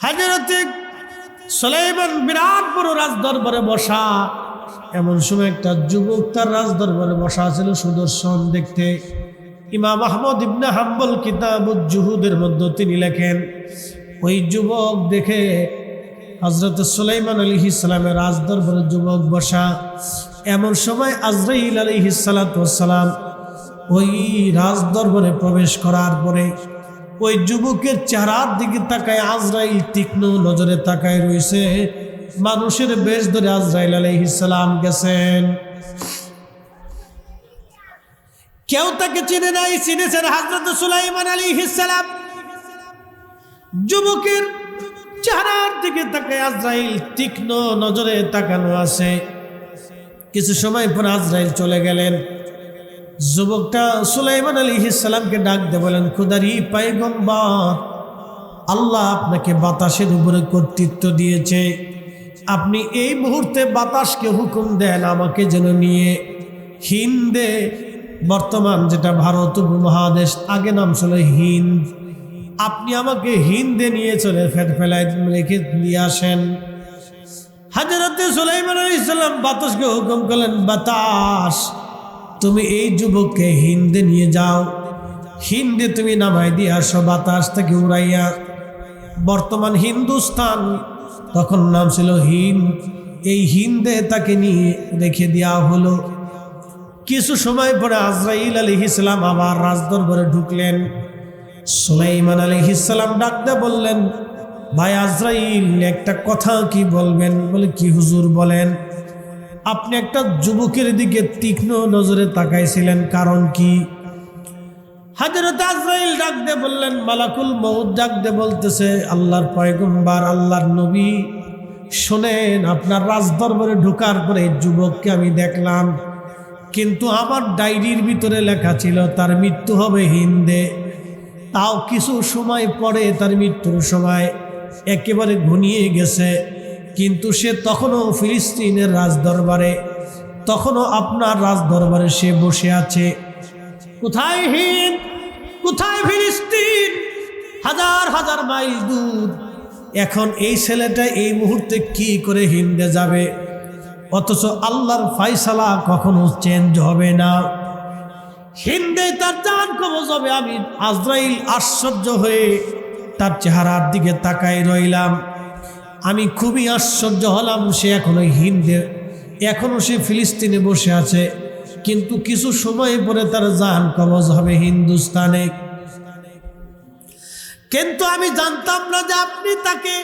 হযরতে সুলাইমান বিরাট বড় রাজ দরবারে বসা। এমন সময় একটা যুবক তার রাজ দরবারে বসা ছিল, সুদর্শন দেখতে। ইমাম আহমদ ইবনে হাম্বল কিতাবুজ জুহুদের মধ্যে তিনি লেখেন, ওই যুবক দেখে হযরত সুলাইমান আলাইহিস সালামের রাজ দরবারে যুবক বসা। এমন সময় আজরাইল আলাইহিস সালাতু ওয়াস সালাম ওই রাজ দরবারে প্রবেশ করার পরে ওই যুবকের চেহারার দিকে তাকায় আজরাইল তীক্ষ্ণ নজরে তাকায় রয়েছে। মানুষের বেশ ধরে আজরাইল আলাইহিস সালাম গেছেন। কেউ তাকে চিনে নাই, চিনেছেন হযরত সুলাইমান আলাইহিস সালাম। যুবকের চেহারার দিকে তাকায় আজরাইল তীক্ষ্ণ নজরে তাকানো আছে। কিছু সময় পর আজরাইল চলে গেলেন। যুবকটা সুলাইমান আলাইহিস সালামকে ডাক দিয়ে বলেন, খোদারি পয়গম্বর, আল্লাহ আপনাকে বাতাসের উপরে কর্তৃত্ব দিয়েছে। আপনি এই মুহূর্তে বাতাসকে হুকুম দেন আমাকে যেন নিয়ে হিন্দে, বর্তমান যেটা ভারত উপমহাদেশ, আগে নাম ছিল হিন্দ, আপনি আমাকে হিন্দে নিয়ে চলে ফেলায় রেখে নিয়ে আসেন। হযরত সুলাইমান আলাইহিস সালাম বাতাসকে হুকুম করলেন, বাতাস তুমি এই যুবককে হিন্দে নিয়ে যাও, হিন্দে তুমি নামাই দিয়ে আসো বাতাস থেকে উড়াইয়া। বর্তমান হিন্দুস্তান, তখন নাম ছিল হিন্দ, এই হিন্দে তাকে নিয়ে রেখে দেওয়া হলো। কিছু সময় পরে আজরাইল আলাইহিস সালাম আবার রাজদরবারে ঢুকলেন। সুলাইমান আলাইহিস সালাম ডাকতে বললেন, ভাই আজরাইল, একটা কথা কি বলবেন? বলে, কি হুজুর বলেন। আপনি একটা যুবকের দিকে তীক্ষ্ণ নজরে তাকাইছিলেন, কারণ কি? হযরত আজরাইল ডাকতে বললেন, মালাকুল মউত ডাকতে বলতেছে, আল্লাহর পয়গম্বর, আল্লাহর নবী, শোনেন, আপনার রাজদরবারে ঢোকার পরে যুবককে আমি দেখলাম, কিন্তু আমার ডায়েরির ভিতরে লেখা ছিল তার মৃত্যু হবে হিন্দে। তাও কিছু সময় পরে তার মৃত্যুর সময় একেবারে ঘনিয়ে গেছে, কিন্তু সে তখনও ফিলিস্তিনের রাজদরবারে, তখনও আপনার রাজদরবারে সে বসে আছে। কোথায় হিন্দ, কোথায় ফিলিস্তিন, হাজার হাজার মাইল দূর। এখন এই ছেলেটা এই মুহূর্তে কি করে হিন্দে যাবে? অথচ আল্লাহর ফয়সালা কখনো চেঞ্জ হবে না, হিন্দে তার জান কবজ হবে। আমি আজরাইল আশ্চর্য হয়ে তার চেহারার দিকে তাকাই রইলাম। আমি খুবই আশ্চর্য হলাম, সে এখনো হিন্দে, এখনো সে ফিলিস্তিনে বসে আছে, কিন্তু কিছু সময় পরে তার জান কবজ হবে হিন্দুস্তানে। কিন্তু আমি জানতাম না যে আপনি তাকে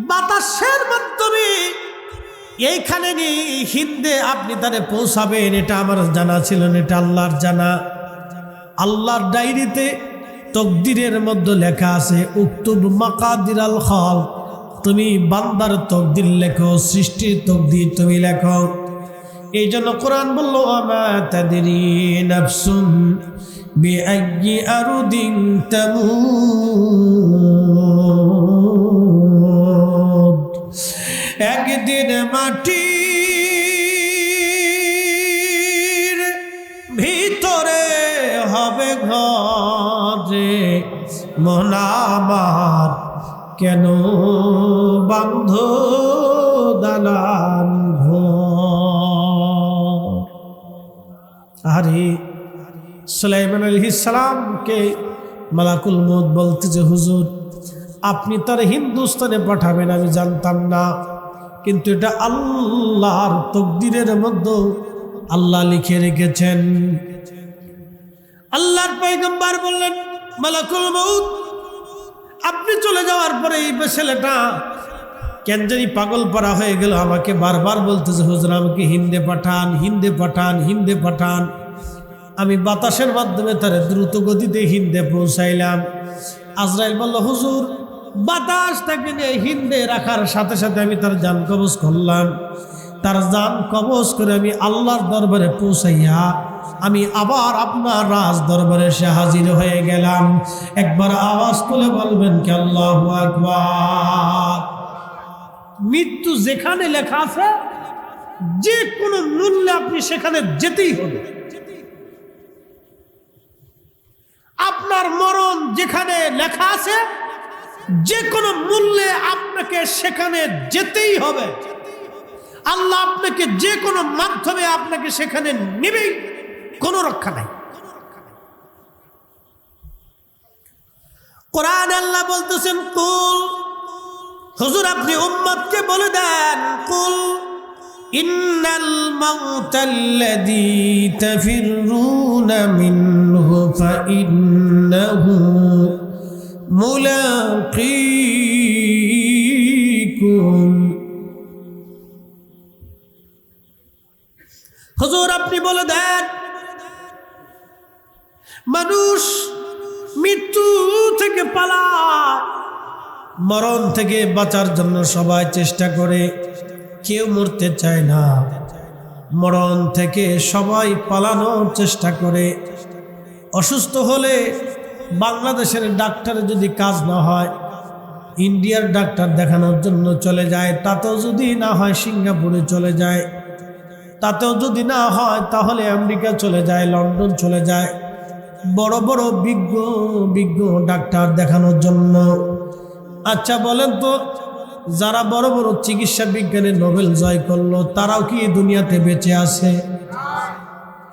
বাতাসের মাধ্যমে এইখানে নিয়ে হিন্দে আপনি তারে পৌঁছাবেন, এটা আমার জানা ছিল না, এটা আল্লাহর জানা। আল্লাহর ডায়েরিতে তকদিরের মধ্যে লেখা আছে, উক্তুব মাকাদিরাল খালক, তুমি বান্দার তকদির লেখো, সৃষ্টির তকদির তুমি লেখো। এই জন্য কোরআন বলল, আমা তাদরি নাফসুন বিআইয়ি আরদিন তামুত, একদিন মাটির ভিতরে হবে ঘরে, মন আমার কেন বান্ধ দালান ঘর। আরে সুলাইমান আলাইহিস সালামকে মালাকুল মউত বলতেছে, হুজুর আপনি তার হিন্দুস্তানে পাঠাবেন আমি জানতাম না, কিন্তু এটা আল্লাহর তকদিরের মধ্যে আল্লাহ লিখে রেখেছেন। আল্লাহর পয়গম্বর বললেন, মালাকুল মউত আপনি চলে যাওয়ার পরে এই ছেলেটা কেন জানি পাগল পারা হয়ে গেল, আমাকে বারবার বলতেছে, হুজুর আমাকে হিন্দে পাঠান, হিন্দে পাঠান, হিন্দে পাঠান। আমি বাতাসের মাধ্যমে তার দ্রুত গতিতে হিন্দে পৌঁছাইলাম। আজরাইল বলল, হুজুর বাতাস তাকে নিয়ে হিন্দে রাখার সাথে সাথে আমি তার জান কবজ করলাম। তার জান কবজ করে আমি আল্লাহর দরবারে পৌঁছাইয়া আমি আবার আপনার রাজ দরবারে সে হাজির হয়ে গেলাম। একবার আওয়াজ তুলে বলবেন কি আল্লাহু আকবার। মৃত্যু যেখানে লেখা আছে, যে কোনো মূল্যে আপনি সেখানে যেতেই হবে। আপনার মরণ যেখানে লেখা আছে, যে কোনো মূল্যে আপনাকে সেখানে যেতেই হবে। আল্লাহ আপনাকে যে কোনো মাধ্যমে আপনাকে সেখানে নেবেই, কোনো রক্ষা নাই। কোরআন আল্লাহ বলতেছেন, কুল, হুজুর আপনি উম্মতকে বলে দেন, কুল ইন্নাল মাউতাল্লাযী তাফিররুনা মিনহু ফাইন্নাহু মুলাকীকুম। হুজুর আপনি বলে দেন, মানুষ মৃত্যু থেকে পালায়, মরণ থেকে বাঁচার জন্য সবাই চেষ্টা করে, কেউ মরতে চায় না। মরণ থেকে সবাই পালানোর চেষ্টা করে। অসুস্থ হলে বাংলাদেশের ডাক্তারের যদি কাজ না হয়, ইন্ডিয়ার ডাক্তার দেখানোর জন্য চলে যায়। তাতেও যদি না হয় সিঙ্গাপুরে চলে যায়। তাতেও যদি না হয় তাহলে আমেরিকা চলে যায়, লন্ডন চলে যায়, বড় বড় বিজ্ঞ বিজ্ঞ ডাক্তার দেখানোর জন্য। আচ্ছা বলেন তো, যারা বড় বড় চিকিৎসা বিজ্ঞানে নোবেল জয় করলো, তারাও কি দুনিয়াতে বেঁচে আছে?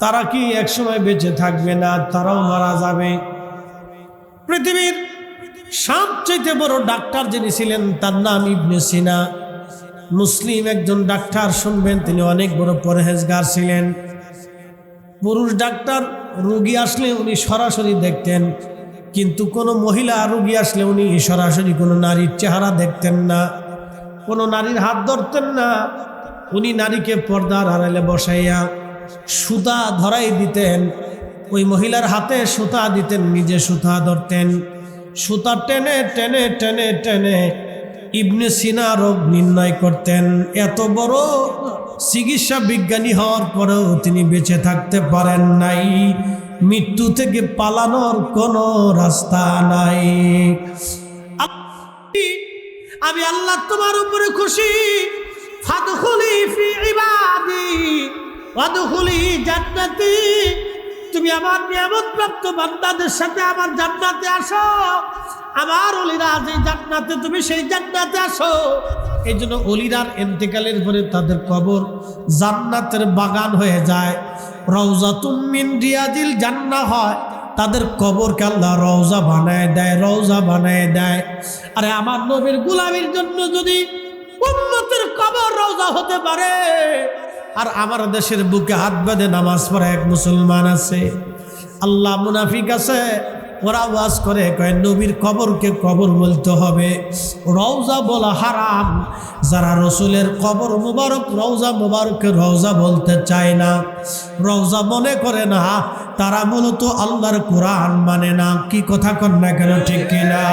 তারা কি একসময় বেঁচে থাকবে না? তারাও মারা যাবে। পৃথিবীর সবচেয়ে বড় ডাক্তার যিনি ছিলেন তার নাম ইবনে সিনা। মুসলিম একজন ডাক্তার, শুনবেন, তিনি অনেক বড় পরহেজগার ছিলেন। পুরুষ ডাক্তার রোগী আসলে উনি সরাসরি দেখতেন, কিন্তু কোনো মহিলা রোগী আসলে উনি সরাসরি কোনো নারীর চেহারা দেখতেন না, কোনো নারীর হাত ধরতেন না। উনি নারীকে পর্দার আড়ালে বসাইয়া সুতা ধরাই দিতেন। ওই মহিলার হাতে সুতা দিতেন, নিজে সুতা ধরতেন। সুতা টেনে টেনে টেনে টেনে ইবনে সিনা রোগ নির্ণয় করতেন। এত বড় চিকিৎসা বিজ্ঞানী হওয়ার পরেও তিনি বেঁচে থাকতে পারেন নাই। মৃত্যু থেকে পালানোর কোনো রাস্তা নাই। আমি আল্লাহ তোমার উপরে খুশি। ফাদখুলি ফি ইবাদি ওয়াদখুলি জান্নাতি। তুমি আমার নিয়ামত প্রাপ্ত বান্দাদের সাথে আমার জান্নাতে আসো। আমার ওলিরা যে জান্নাতে, তুমি সেই জান্নাতে আসো। এই জন্য ওলিরার ইন্তেকালের পরে তাদের কবর জান্নাতের বাগান হয়ে যায়, রওজাতুম মিন রিয়াজিল জান্নাহ হয়। তাদের কবরকে আল্লাহ রওজা বানায় দেয়, রওজা বানায় দেয়। আরে আমার নবীর গোলামীর জন্য যদি উম্মতের কবর রওজা হতে পারে, আর আমার দেশের বুকে হাত বেঁধে নামাজ পড়ে এক মুসলমান আছে, আল্লাহ মুনাফিক আছে, ওরা ওয়াজ করে, কয় নবীর কবরকে কবর বলতে হবে, রওজা বলা হারাম। যারা রসুলের কবর মুবারক রওজা মুবারককে রওজা বলতে চায় না, রওজা মনে করে না, তারা মূলত আল্লাহর কোরআন মানে না। কি কথা কন না কেন, ঠিক কিনা?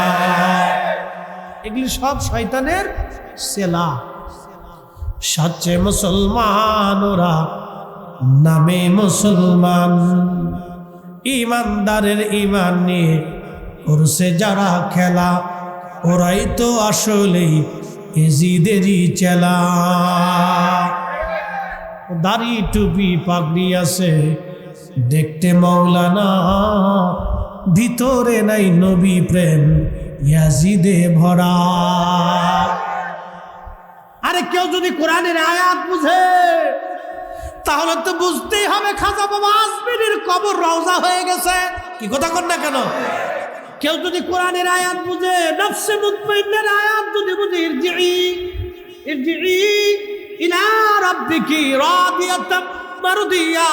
এগুলি সব শয়তানের সেলা। সচ্চে মুসলমান ওরা, নামে মুসলমান, ইমানদারের ইমান নিয়ে করছে যারা খেলা, ওরাই তো আসলেই এজিদেরই চেলা। দাড়ি টুপি পাগড়ি আছে, দেখতে মৌলানা, ভিতরে নাই নবী প্রেম, ইয়াজিদে ভরা। আরে কেউ যদি কোরআনের আয়াত বুঝে, তাহলে তো বুঝতেই হবে খাজা বাবা আজমিরের কবর রওজা হয়ে গেছে। কি কথা কন না কেন? কেউ যদি কোরআনের আয়াত বুঝে, নফসে মুতমাইন্নার আয়াত যদি বুঝে, ইরজিই ইলা রাব্বিকি রাদিয়াতাম মারদিয়া,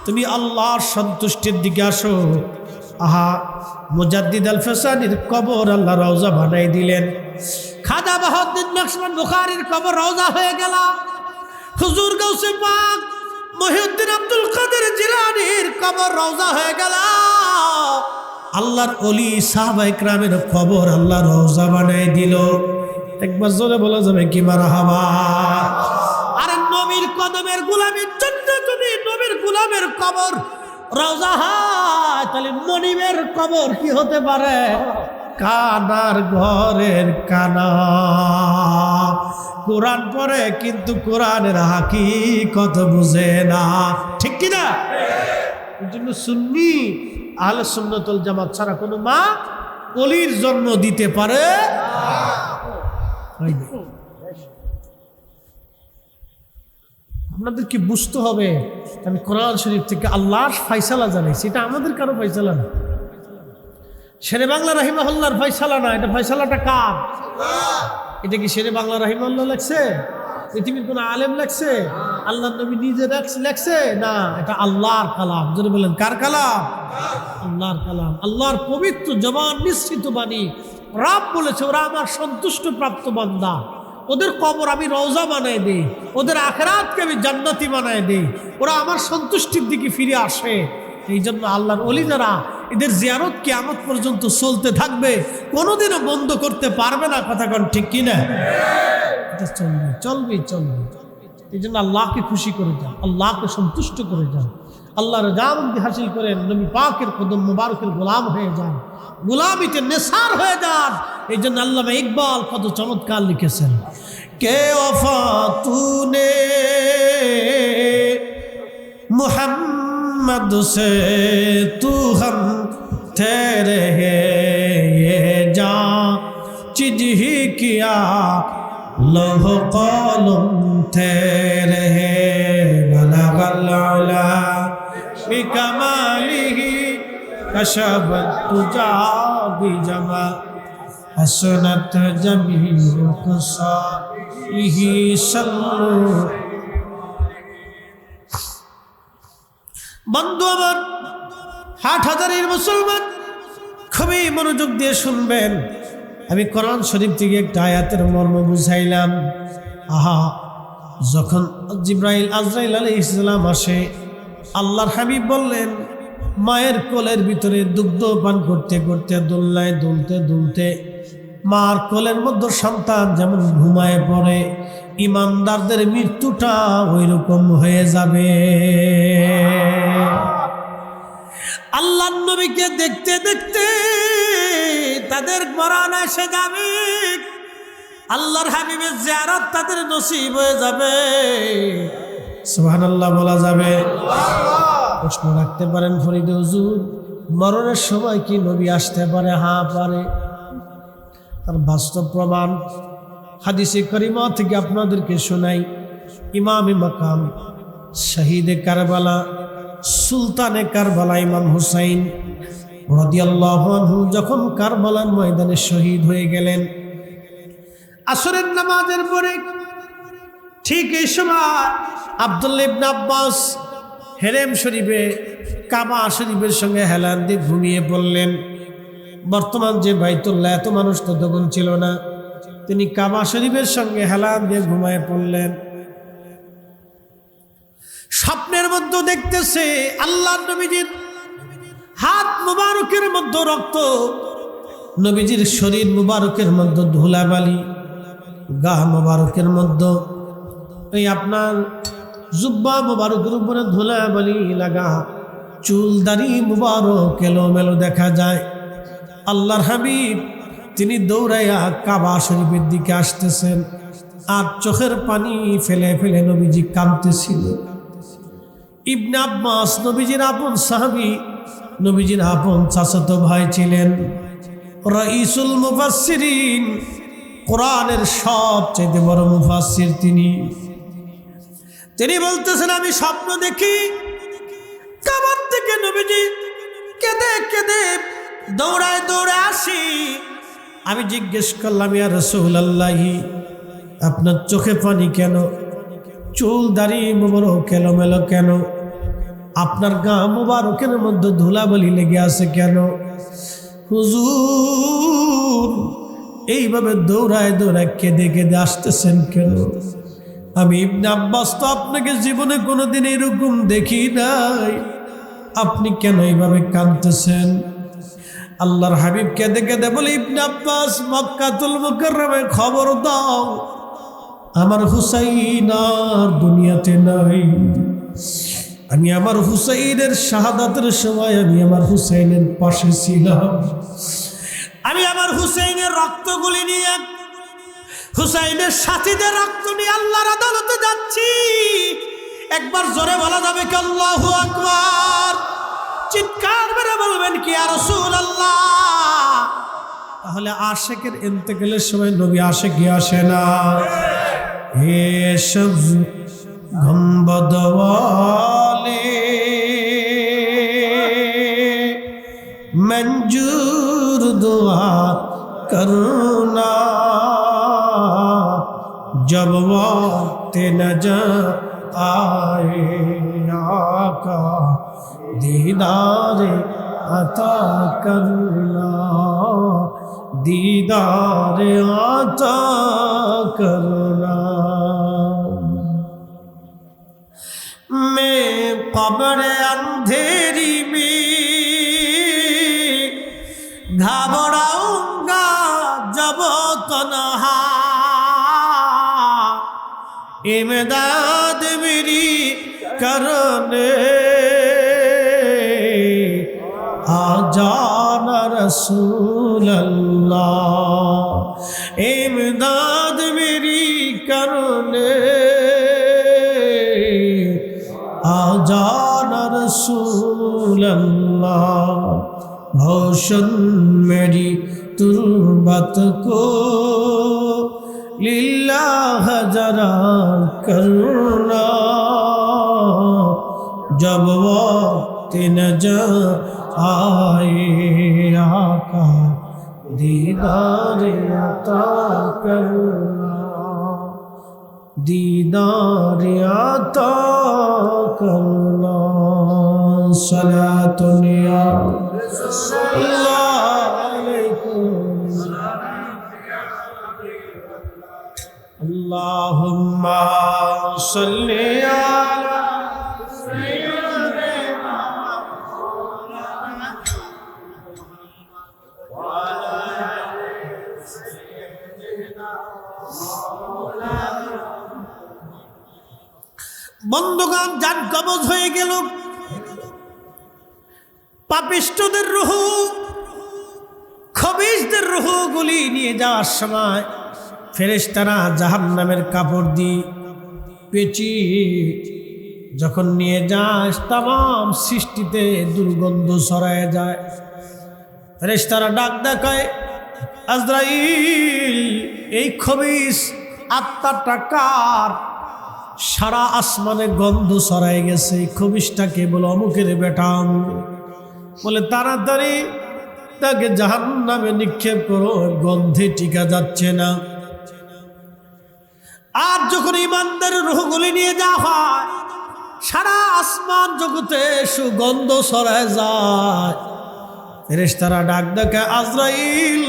তুমি আল্লাহর সন্তুষ্টির দিকে আসো। আহা, মুজাদ্দিদ আল ফেসানির কবর আল্লাহ রওজা বানাই দিলেন। খাজা বাহাউদ্দিন নকশবন্দ বুখারীর কবর রওজা হয়ে গেল। হুজুর গাউসে পাক মহিউদ্দিন আব্দুল কাদের জিলানীর কবর রওজা হয়ে গেল। আল্লাহর ওলি সাহাবা ইকরামের কবর আল্লাহ রওজা বানাই দিল। একবার জোরে বলা যাবে কি মারহাবা? আরে নবীর কদমের গোলামীর জন্য যদি নবীর গোলামের কবর রওজা হয়, তাহলে মনিবের কবর কি হতে পারে? কানার ঘরের কানা। কোরআন পড়ে কিন্তু কোরআনের হাকিকত বুঝে না, ঠিক কিনা? এই জন্য সুন্নি আহলে সুন্নাত ওয়াল জামাত ছাড়া কোনো মা অলির জন্ম দিতে পারে আপনাদের কি বুঝতে হবে আমি কোরআন শরীফ থেকে আল্লাহর ফয়সালা জানাইছি এটা আমাদের কারো ফয়সালা না শেরে বাংলা রাহিমাহুল্লাহর ফয়সালা না এটা ফয়সালাটা কার এটা কি শেরে বাংলা রাহিমাহুল্লাহ লেখছে পৃথিবীর কোন আলেম লেখছে আল্লাহর নবী নিজে লেখছে না এটা আল্লাহর কালাম যদি বলেন কার কালাম আল্লাহর কালাম আল্লাহর পবিত্র জবান নিশ্চিত বাণী রব বলেছে ওরা আমার সন্তুষ্ট প্রাপ্ত বান্দা ওদের কবর আমি রওজা বানায় দিই ওদের আখিরাতকে আমি জান্নাতি বানায় দিই ওরা আমার সন্তুষ্টির দিকে ফিরে আসে এই জন্য আল্লাহর ওলি যারা এদের জিয়ারত কিয়ামত পর্যন্ত চলতে থাকবে কোনোদিনও বন্ধ করতে পারবে না কথা কোন ঠিক কিনা এটা চলবে চলবে চলবে এই জন্য আল্লাহকে খুশি করে যান আল্লাহকে সন্তুষ্ট করে যান আল্লাহর রাজামন্দি হাসিল করেন নবী পাকের কদম মুবারকের গোলাম হয়ে যান গোলামিতে নেশার হয়ে যান এই জন্য আল্লামা ইকবাল কত চমৎকার লিখেছেন কে ওফা তুনে মুহাম্মদ সে তু হম তেরে ये जा चिज ही किया लोह कलम तेरे बलगल उला बिकमालिही कशबत तुजा बिजमा हसनत जमील कुसाइही सल्लु বন্ধু আমার হাটহাজারীর মুসলমান খুবই মনোযোগ দিয়ে শুনবেন আমি কোরআন শরীফ থেকে একটা আয়াতের মর্ম বুঝাইলাম আহা যখন জিব্রাইল আজরাইল আলাইহিস সালাম আসে আল্লাহর হাবিব বললেন মায়ের কোলের ভিতরে দুগ্ধ পান করতে করতে দোলনায় দুলতে দুলতে মার কোলের মধ্যে সন্তান যেমন ঘুমায় পড়ে ইমানদারদের মৃত্যুটা ওই রকম হয়ে যাবে আল্লাহর নবীকে দেখতে দেখতে তাদের মরণ এসে যাবে আল্লাহর হাবিবের জিয়ারত তাদের নসিব হয়ে যাবে সুবহানাল্লাহ বলা যাবে প্রশ্ন রাখতে পারেন ফরিদ হুজুর মরণের সময় কি নবী আসতে পারে হ্যাঁ পারে তার বাস্তব প্রমাণ হাদিসে কারিমা থেকে আপনাদেরকে শোনাই ইমামে মাকাম শহীদে কারবালা সুলতানে কারবালা ইমাম হুসাইন রাদিয়াল্লাহু আনহু যখন কারবালার ময়দানে শহীদ হয়ে গেলেন আসরের নামাজের পরে ঠিক এই সময় আব্দুল্লাহ ইবনে আব্বাস হেরেম শরীফে কাবা শরীফের সঙ্গে হেলান দিয়ে ঘুমিয়ে পড়লেন বর্তমান যে বাইতুল্লাহ এত মানুষ তো তখন ছিল না তিনি কাবা শরীফের সঙ্গে হেলান দিয়ে ঘুমায় পড়লেন স্বপ্নের মধ্যে দেখতেছে আল্লাহ নবীজির হাত মুবারকের মধ্যে রক্ত নবীজির শরীর মুবারকের মধ্যে ধুলাবালি গা মুবারকের মধ্যে এই আপনার জুব্বা মুবারকের উপরে ধুলাবালি লাগা চুল দাড়ি মুবারক এলোমেলো দেখা যায় আল্লাহর হাবিব তিনি দৌড়াইয়া কাবা শরীফের দিকে আসতেছেন আর চোখের পানি ফেলে ফেলে নবীজি কাঁদতেছিল ইবনে আব্বাস নবীজির আপন সাহাবী নবীজির আপন চাচাতো ভাই ছিলেন রাইসুল মুফাসসিরিন কোরআনের সবচেয়ে বড় মুফাসসির তিনি বলতেছেন আমি স্বপ্ন দেখি কাবার থেকে নবীজি কেঁদে কেঁদে দৌড়ায় দৌড়ে আসি আমি জিজ্ঞেস করলাম ইয়া রাসূলুল্লাহ আপনার চোখে পানি কেন চুল দাড়ি মুবারক এলোমেলো কেন আপনার গা মুবারকের মধ্যে ধুলাবালি লেগে আছে কেন হুজুর এইভাবে দৌড়ায় দৌড়ায় কেঁদে কেঁদে আসতেছেন কেন আমি ইবনে আব্বাস তো আপনাকে জীবনে কোনোদিন এরকম দেখি নাই আপনি কেন এইভাবে কাঁদতেছেন আল্লাহর হাবিব কেঁদে কেঁদে বলে ইবনে আব্বাস মক্কাতুল মুকাররমায় খবর দাও আমার হুসাইন আর দুনিয়াতে নাই আমি আমার হুসাইনের শাহাদাতের সময় আমি আমার হুসাইনের পাশে ছিলাম আমি আমার হুসাইনের রক্তগুলি নিয়ে হুসাইনের সাথীদের রক্ত নিয়ে আল্লাহর আদালতে যাচ্ছি একবার জোরে বলা যাবে কি আল্লাহু আকবার চিৎকার মেরে বলবেন কি ইয়া রাসূলুল্লাহ তাহলে আশেকের ইন্তেকালের সময় নবী আশেকি আসে না? হে সব গম্বদ ওয়ালে मंजूर दुआ करना जब वक्त नजर आए आका दीदार अता करना दीदार अता करना। मैं कब्र अंधेरी में घबराऊंगा जब तन्हा इमदाद मेरी करने आ जाना रसूल अल्लाह इमदाद मेरी करने आ जाना रसूल अल्लाह। रोशन मेरी तुर्बत को लिल्लाह जरा करना जब वक्त नजर आए आका दीदार अता करना दीदार अता करना। सलातुन या अल्लाहुम्मा सल्ली अला सय्यिदिना व अला सय्यिदिना मौलाना। বন্ধুগণ, জান কবজ হয়ে গেল। পাপিষ্ঠদের রূহ, খবিশদের রূহগুলি নিয়ে যাওয়ার সময় ফেরেশতারা জাহান্নামের কাপড় দিয়ে পেঁচিয়ে যখন নিয়ে যায়, তামাম সৃষ্টিতে দুর্গন্ধ ছড়ায় যায়। ফেরেশতারা ডাক দেখায়, আজরাইল, এই খবিশ আত্মাটা কার? সারা আসমানে গন্ধ ছড়ায় গেছে। খবিশটাকে বলে অমুকের বেটা। বলে তাড়াতাড়ি তাকে জাহান্নামে নিক্ষেপ করো, গন্ধে টিকা যাচ্ছে না। আর যখন ইমানদারের রূহগুলি নিয়ে যাওয়া হয়, সারা আসমান জগতে সুগন্ধ ছড়ায় যায়। ফেরেশতারা ডাক দেখে, আজরাইল,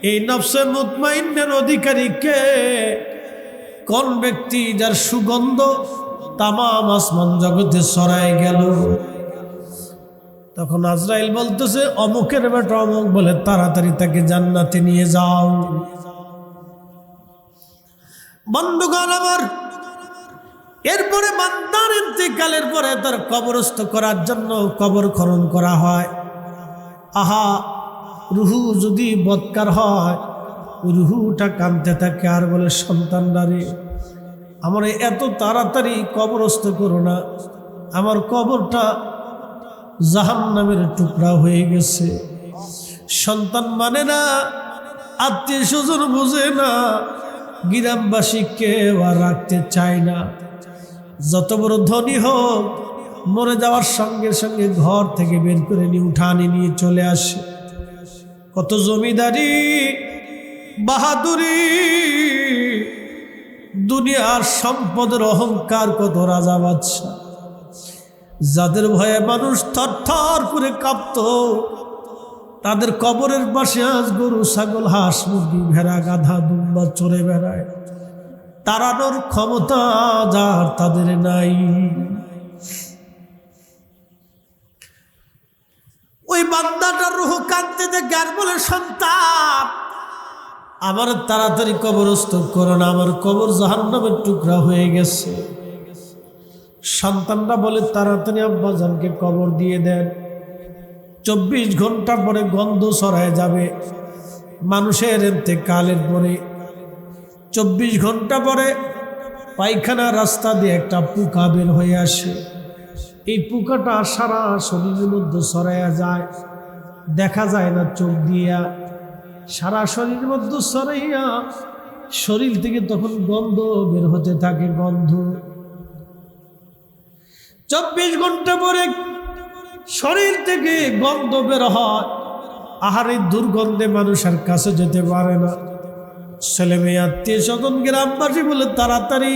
এই নফসে মুতমাইন্নার অধিকারী কে? কোন ব্যক্তি যার সুগন্ধ তামাম আসমান জগতে ছড়ায় গেল? তখন আজরাইল বলতেছে, অমুকের বেটা অমুক। বলে তাড়াতাড়ি তাকে জান্নাতে নিয়ে যাও। বন্ধুগণ আমার, এরপরে বান্দার ইন্তেকালের পরে তার কবরস্থ করার জন্য কবর খনন করা হয়। আহা, রুহু যদি বদকার হয়, রুহুটা কাঁদতে থাকে আর বলে, সন্তানরা, আমার এত তাড়াতাড়ি কবরস্থ করো না, আমার কবরটা জাহান্নামের টুকরা হয়ে গেছে। সন্তান মানে না, আত্মীয় স্বজন বুঝে না, গ্রামবাসী কেউ আর রাখতে চায় না। যত বড় ধনী হোক, মরে যাওয়ার সঙ্গে সঙ্গে ঘর থেকে বের করে নিয়ে উঠানে নিয়ে চলে আসে। কত জমিদারি, বাহাদুরি, দুনিয়ার সম্পদের অহংকার, কত রাজা বাদশা, যাদের ভয়ে মানুষ থরথর করে কাঁপত, তাদের কবরের পাশে আজ গরু, ছাগল, হাঁস, মুরগি, ভেড়া, গাধা, দুম্বা চড়ে বেড়ায়। তাড়ানোর ক্ষমতা যার তাদের নাই। ওই বান্দাটার রূহ কাঁদতে দেখে আর বলে, সন্তান, আমার তাড়াতাড়ি কবরস্থ করো না, আমার কবর জাহান্নামের টুকরা হয়ে গেছে। সন্তানরা বলে, তাড়াতাড়ি আব্বাজানকে কবর দিয়ে দেন, 24 ঘন্টা পরে গন্ধ ছড়ায় যাবে। মানুষের ইন্তেকালের পরে 24 ঘন্টা পরে পায়খানা রাস্তা দিয়ে একটা পোকা বের হয়ে আসে। এই পোকাটা সারা শরীরের মধ্যে ছড়ায়া যায়, দেখা যায় না চোখ দিয়া। সারা শরীরের মধ্যে ছড়াইয়া শরীর থেকে তখন গন্ধ বের হতে থাকে, গন্ধ। 24 ঘন্টা পরে শরীর থেকে গন্ধ বের হয়। আহারের দুর্গন্ধে মানুষের কাছে যেতে পারে না। ছেলে মেয়ে আত্মীয় স্বজন গ্রামবাসী বলে তাড়াতাড়ি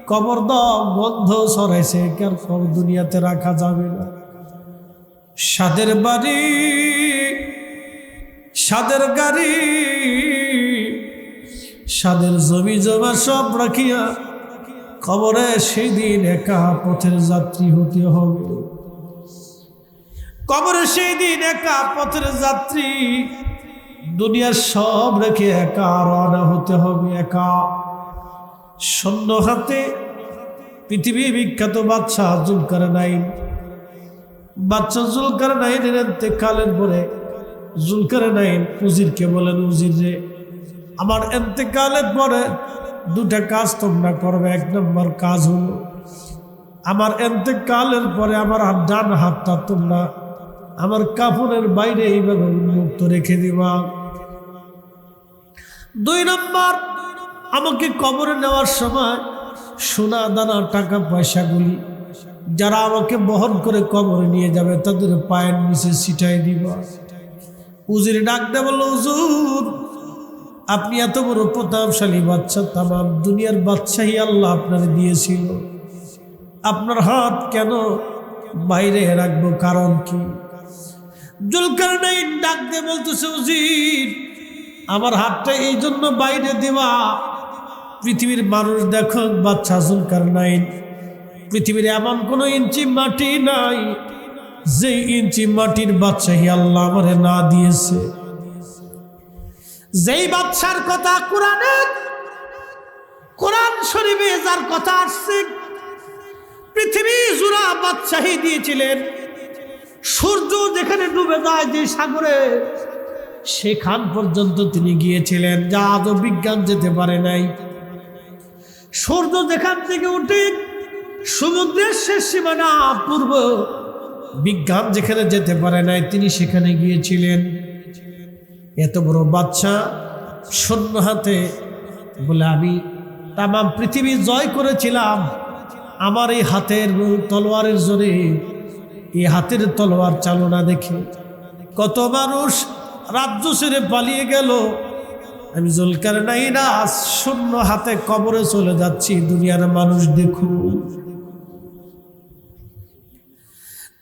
কবর দাও, গন্ধ ছড়াইছে, কার কবর দুনিয়াতে রাখা যাবে না। সাদের বাড়ি, সাদের গাড়ি, সাদের জমি জমা সব রাখিয়া কবরে সেই দিন একা পথের যাত্রী হতে হবে। কবরে সেই দিন একা পথের যাত্রী, দুনিয়ার সব রেখে একা রওনা হতে হবে, একা। শূন্য হাতে পৃথিবী বিখ্যাত বাদশা জুলকারনাইন, বাদশা জুলকারনাইনের ইন্তেকালের পরে জুলকারনাইন উজিরকে বলেন, উজির রে, আমার ইন্তেকালের পরে 2টা কাজ তোমরা করবে। 1 নম্বর কাজ হলো আমার ইন্তেকালের পরে আমার ডান হাতটা তোমরা আমার কাপড়ের বাইরে এইভাবে উন্মুক্ত রেখে দিবা। 2 নম্বর, আমাকে কবরে নেওয়ার সময় সোনা দানা টাকা পয়সাগুলি যারা আমাকে বহন করে কবরে নিয়ে যাবে তাদের পায়ের নিচে ছিটাই দিবা। উজির ডাক দেয়, বলল, হুজুর আপনি এত বড় প্রতাপশালী বাদশা, তামাম দুনিয়ার বাদশাহী আল্লাহ আপনার দিয়েছিল, আপনার হাত কেন বাইরে রাখবো, কারণ কি? জুলকারনাইন ডাক দিয়ে বলতেছে, উজির আমার হাতটা এই জন্য বাইরে দেওয়া, পৃথিবীর মানুষ দেখো বাদশা জুলকারনাইন, পৃথিবীর এমন কোনো ইঞ্চি মাটি নাই যে ইঞ্চি মাটির বাদশাহী আল্লাহ আমারে না দিয়েছে। যেই বাদশার কথা কোরআন শরীফে যার কথা আসছে, পৃথিবী জুড়া বাদশাহী দিয়েছিলেন। সূর্য যেখানে ডুবে যায় যে সাগরে, সেখান পর্যন্ত তিনি গিয়েছিলেন, যা আজও বিজ্ঞান যেতে পারে নাই। সূর্য যেখান থেকে উঠে সমুদ্রের শেষ সীমানা পূর্ব, বিজ্ঞান যেখানে যেতে পারে নাই তিনি সেখানে গিয়েছিলেন। এত বড় বাদশা শূন্য হাতে বলে, আমি তামাম পৃথিবী জয় করেছিলাম আমার এই হাতের তলোয়ারের জোরে। এই হাতের তলোয়ার চালনা দেখে কত মানুষ রাজ্য ছেড়ে পালিয়ে গেল। আমি জুলকারনাইন শূন্য হাতে কবরে চলে যাচ্ছি, দুনিয়ার মানুষ দেখুন।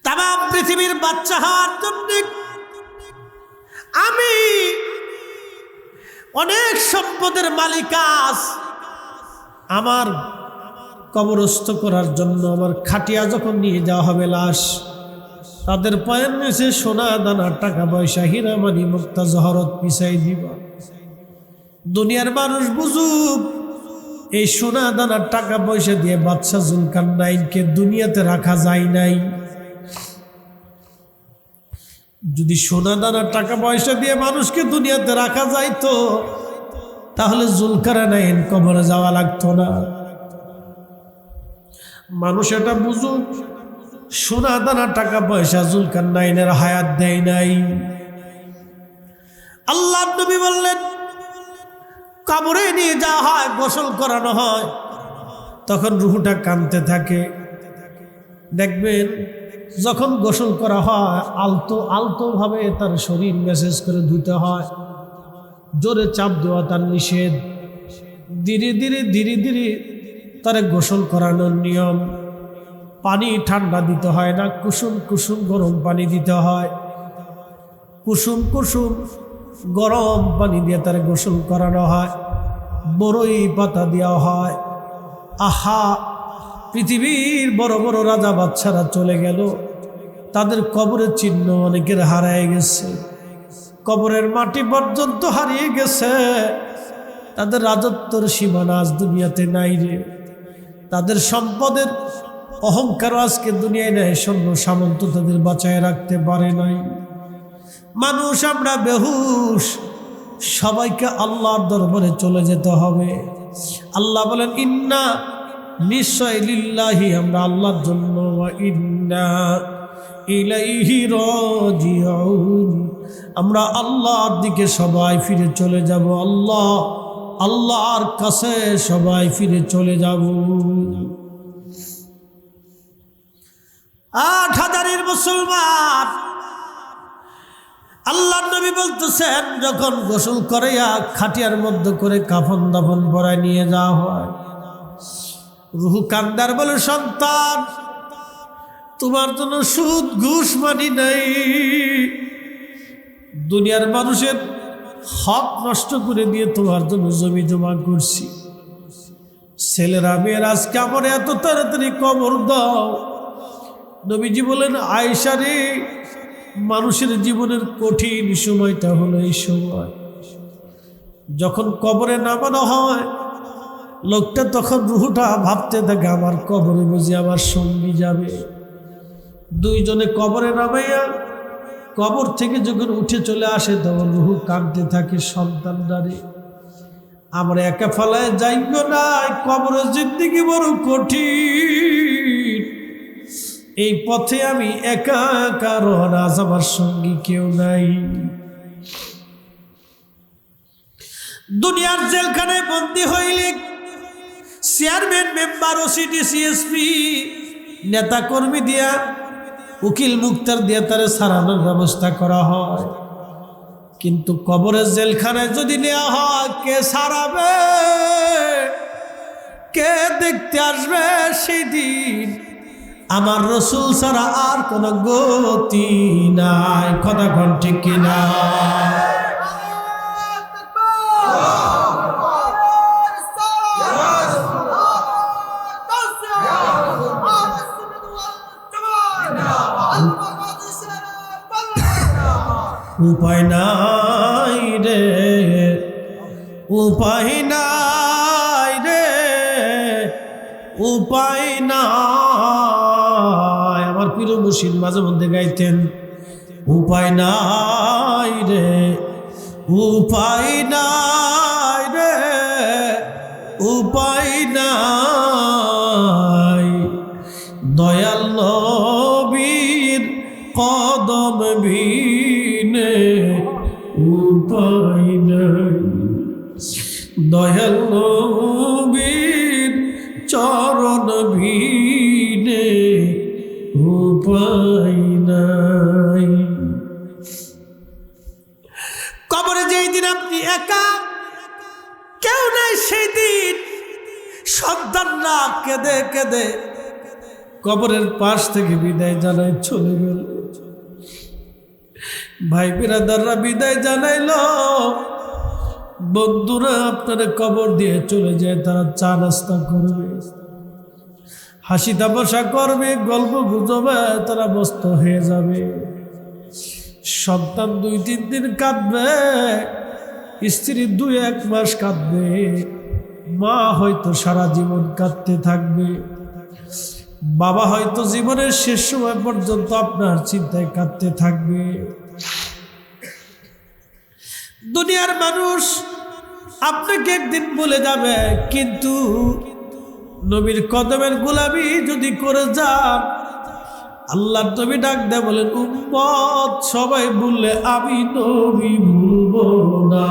তামাম পৃথিবীর বাচ্চা হওয়ার জন্য আমি অনেক সম্পদের মালিক, আমার কবরস্থ করার জন্য আমার খাটিয়া যখন নিয়ে যাওয়া হবে লাশ, তাদের পায়ের নিচে সোনা দানা টাকা পয়সা হীরা মানি মুক্তা জহরত পিছাই দিবা। দুনিয়ার মানুষ বুঝুক এই সোনা দানা টাকা পয়সা দিয়ে বাদশা জুলকারনাইনকে দুনিয়াতে রাখা যায় নাই। যদি সোনা দানা টাকা পয়সা দিয়ে মানুষকে দুনিয়াতে রাখা যাইতো তাহলে জুলকারনাইন কবরে যাওয়া লাগতো না। মানুষ এটা বুঝুক, সোনা দানা টাকা পয়সা জুলকারনাইনের হায়াত দেয় নাই। আল্লাহ নবী বললেন, কবরে নিয়ে যাওয়া হয়, গোসল করানো হয়, তখন রুহটা কাঁদতে থাকে। দেখবেন যখন গোসল করা হয় আলতো আলতো ভাবে তার শরীর মেসেজ করে ধুতে হয়, জোরে চাপ দেওয়া তার নিষেধ। ধীরে ধীরে ধীরে ধীরে তার গোসল করানোর নিয়ম। পানি ঠান্ডা দিতে হয় না, কুসুম কুসুম গরম পানি দিতে হয়। কুসুম কুসুম গরম পানি দিয়ে তার গোসল করানো হয়, বড়ই পাতা দেওয়া হয়। আহা, পৃথিবীর বড় বড় রাজা বাদশারা চলে গেল, তাদের কবরের চিহ্ন অনেকের হারিয়ে গেছে, কবরের মাটি পর্যন্ত হারিয়ে গেছে। তাদের রাজত্বর সীমানা আজ দুনিয়াতে নাই রে। তাদের সম্পদের অহংকার আজকে দুনিয়ায় নেই, সৈন্য সামন্ত তাদের বাঁচায় রাখতে পারে নাই। মানুষ আমরা বেহুশ, সবাইকে আল্লাহর দরবারে চলে যেতে হবে। আল্লাহ বলেন, ইন্না নিশ্চয় লিল্লাহি, আমরা আল্লাহর জন্য, ওয়া ইন্না ইলাইহি রাজিউন, আমরা আল্লাহর দিকে সবাই ফিরে চলে যাব। আল্লাহর কাছে সবাই ফিরে চলে যাব। 8,000 মুসলমান, আল্লাহর নবী বলতেছেন, যখন গোসল করাইয়া খাটিয়ার মধ্যে করে কাফন দাফন পরায় নিয়ে যাওয়া হয়, রুহু কান্দার বলে, সন্তান, তোমার জন্য সুদ ঘুষ মানি নাই, দুনিয়ার মানুষের হক নষ্ট করে দিয়ে তোমার জন্য জমি জমা করছি। ছেলেরা মেয়েরা আজকে আমার এত তাড়াতাড়ি কবর দাও। নবীজি বলেন, আয়েশা রে, মানুষের জীবনের কঠিন সময়টা হলো এই সময়, যখন কবরে নামানো হয়, লোকটা তখন রুহুটা ভাবতে থাকে, আমার কবরে বুঝি আমার সঙ্গী যাবে। দুইজনে কবরে নামাইয়া কবর থেকে যখন উঠে চলে আসে, তখন রুহু কাঁদতে থাকে, সন্তানদারে আমরা একা ফেলায় যাইব না, কবরের জিন্দেগি বড় কঠিন, এই পথে আমি একা একা রওনা, আজ আমার সঙ্গী কেউ নাই। দুনিয়ার জেলখানায় বন্দী হইলে চেয়ারম্যান, মেম্বার, ওসিডি, সিএসপি, নেতা কর্মী দিয়া, উকিল মুক্তার দিয়ে তারে সারানোর ব্যবস্থা করা হয়। কিন্তু কবরের জেলখানায় যদি নেওয়া হয়, কে সারাবে, কে দেখতে আসবে সেদিন? আমার রসুল ছাড়া আর কোন গতি নাই। কথা কোন ঠিক কিনা? উপায় নাই রে, উপায় নাই রে, উপায় নাই। আমার প্রিয় মুর্শিদ মাঝে মধ্যে গাইতেন, উপায় নাই রে, উপায় নাই রে, উপায় নাই। দয়াল নবীর কদম বিনে উপায় নাই, দয়াল নবীর চরণ বিনে উপায় নাই। কবরে যেই দিন আপনি একা, কেউ নাই, সেই দিন সন্তানরা কেঁদে কেঁদে কবরের পাশ থেকে বিদায় জানায় চলে গেল। ভাই বিরাদাররা বিদায় জানাইল, বন্ধুরা আপনারা কবর দিয়ে চলে যায়, তারা চা নাস্তা করবে, হাসি তামাশা করবে, গল্প গুজবে, তারা ব্যস্ত হয়ে যাবে। সন্তান 2-3 দিন কাঁদবে, স্ত্রী 2-1 মাস কাঁদবে, মা হয়তো সারা জীবন কাঁদতে থাকবে, বাবা হয়তো জীবনের শেষ সময় পর্যন্ত আপনার চিন্তায় কাঁদতে থাকবে। দুনিয়ার মানুষ আপনাকে একদিন বলে যাবে, কিন্তু নবীর কদমের গোলামি যদি করে যান, আল্লাহর নবী ডাক দেয় বলেন, উম্মত সবাই বললে আমি নবী ভুলবো না,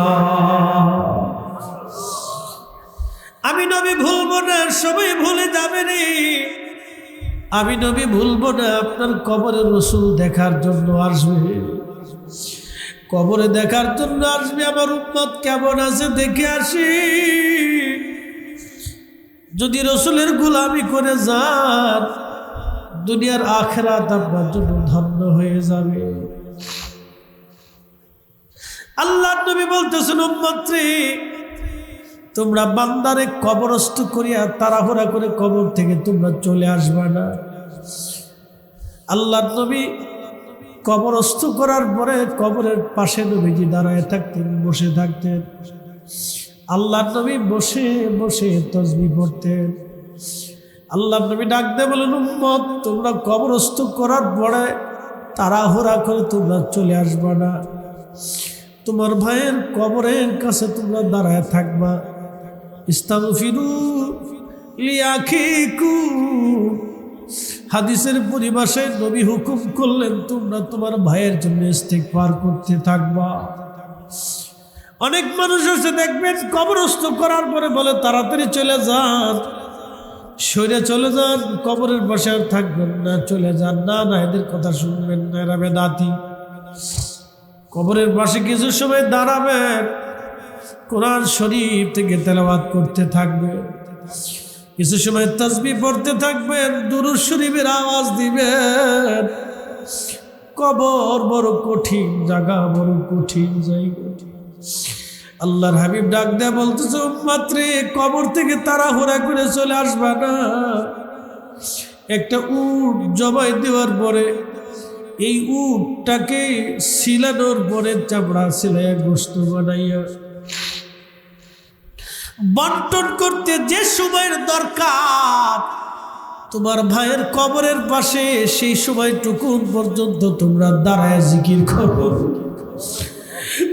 আমি নবী ভুলবো না। সবাই ভুলে যাবে রে, আমি নবী ভুলবো না। আপনার কবরে রসুল দেখার জন্য আসবে, কবরে দেখার জন্য আসবে। আমার উম্মত কেমন আছে দেখে আসি। যদি রসুলের গোলামি করে যান, দুনিয়ার আখিরাত আপনার জন্য ধন্য হয়ে যাবে। আল্লাহর নবী বলতেছেন, উম্মত রে, তোমরা বান্দারে কবরস্থ করিয়া তাড়াহুড়া করে কবর থেকে তোমরা চলে আসবে না। আল্লাহর নবী কবরস্থ করার পরে কবরের পাশে নবীজি দাঁড়ায় থাকতেন, বসে থাকতেন। আল্লাহর নবী বসে বসে তাসবিহ পড়তেন। আল্লাহর নবী ডাক দিয়ে বলেন, উম্মত তোমরা কবরস্থ করার পরে তাড়াহুড়া করে তোমরা চলে আসবে না, তোমার ভাইয়ের কবরের কাছে তোমরা দাঁড়ায় থাকবা। ইস্তাগফিরু লিআখিকুম, হাদিসের পরিভাষায় নবী হুকুম করলেন তোমরা তোমার ভাইয়ের জন্য ইস্তিগফার করতে থাকবা। অনেক মানুষ আছে দেখবেন কবরস্থ করার পরে বলে তাড়াতাড়ি চলে যান, সরে চলে যান, কবরের পাশে আর থাকবেন না, চলে যান। না না, এদের কথা শুনবেন না, এরা বেদাতি। কবরের পাশে কিছু সময় দাঁড়াবেন, কোরআন শরীফ থেকে তেলাওয়াত করতে থাকবে, কিছু সময় তাসবিহ পড়তে থাকবেন, দুরূদ শরীফের আওয়াজ দিবেন। কবর বড় কঠিন জায়গা, বড় কঠিন জায়গা। আল্লাহর হাবিব ডাক দেয়া বলতেছে উম্মত রে, কবর থেকে তাড়াহুড়া করে চলে আসবা না। একটা উট জবাই দেওয়ার পরে এই উটটাকে সিলানোর পরে চামড়া সিলাইয়া গোশত বানাইয়া বন্টন করতে যে সময়ের দরকার তোমার ভাইয়ের কবরের পাশে, সেই সময়টুকু পর্যন্ত তোমরা দাঁড়ায় জিকির করো,